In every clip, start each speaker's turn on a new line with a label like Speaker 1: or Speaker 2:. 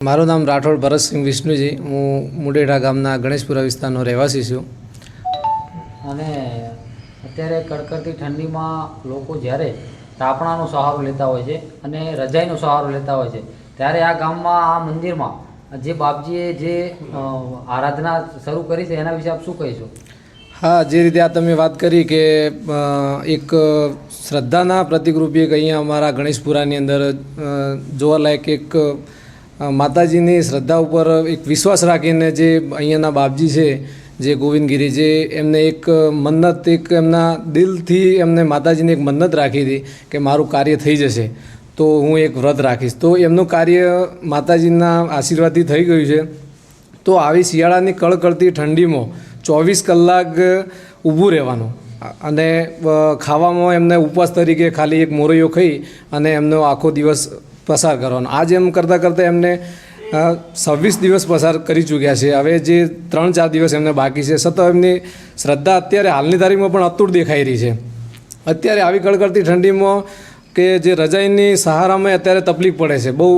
Speaker 1: મારું નામ રાઠોડ ભરતસિંહ વિષ્ણુજી, હું મુડેડા ગામના ગણેશપુરા વિસ્તારનો રહેવાસી છું.
Speaker 2: અને અત્યારે કડકડતી ઠંડીમાં લોકો જ્યારે તાપણાનો સહારો લેતા હોય છે અને રજાઈનો સહારો લેતા હોય છે, ત્યારે આ ગામમાં આ મંદિરમાં જે બાપજીએ જે આરાધના શરૂ કરી છે એના વિશે આપ શું કહીશું?
Speaker 1: હા, જે રીતે આ તમે વાત કરી કે એક શ્રદ્ધાના પ્રતિકરૂપે એક અહીંયા અમારા ગણેશપુરાની અંદર જોવાલાયક એક માતાજીની શ્રદ્ધા ઉપર એક વિશ્વાસ રાખીને જે અહીંયાના બાપજી છે, જે ગોવિંદગીરી, જે એમને એક મન્નત, એક એમના દિલથી એમને માતાજીને એક મન્નત રાખી હતી કે મારું કાર્ય થઈ જશે તો હું એક વ્રત રાખીશ. તો એમનું કાર્ય માતાજીના આશીર્વાદથી થઈ ગયું છે. તો આવી શિયાળાની કળકળતી ઠંડીમાં 24 કલાક ઊભું રહેવાનું અને ખાવામાં એમને ઉપવાસ તરીકે ખાલી એક મોરૈયો ખાઈ અને એમનો આખો દિવસ પસાર કરવાનો. આજે એમ કરતાં કરતાં એમને 26 દિવસ પસાર કરી ચૂક્યા છે. હવે જે 3-4 દિવસ એમને બાકી છે. સતત એમની શ્રદ્ધા અત્યારે હાલની તારીખમાં પણ અતૂટ દેખાઈ રહી છે. અત્યારે આવી કડકડતી ઠંડીમાં કે જે રજાઈની સહારામાં અત્યારે તકલીફ પડે છે, બહુ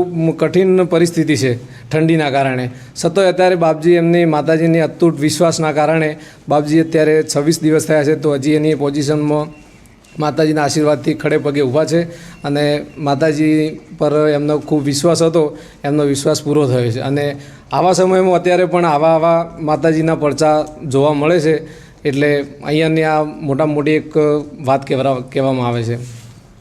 Speaker 1: કઠિન પરિસ્થિતિ છે ઠંડીના કારણે. સતત અત્યારે બાપજી એમની માતાજીની અતૂટ વિશ્વાસના કારણે બાપજી અત્યારે 26 દિવસ થયા છે, તો હજી એની પોઝિશનમાં માતાજીના આશીર્વાદથી ખડે પગે ઊભા છે અને માતાજી પર એમનો ખૂબ વિશ્વાસ હતો, એમનો વિશ્વાસ પૂરો થયો છે. અને આવા સમયમાં અત્યારે પણ આવા માતાજીના પરચા જોવા મળે છે, એટલે અહીંયાની આ મોટામાં મોટી એક વાત કહેવામાં આવે છે.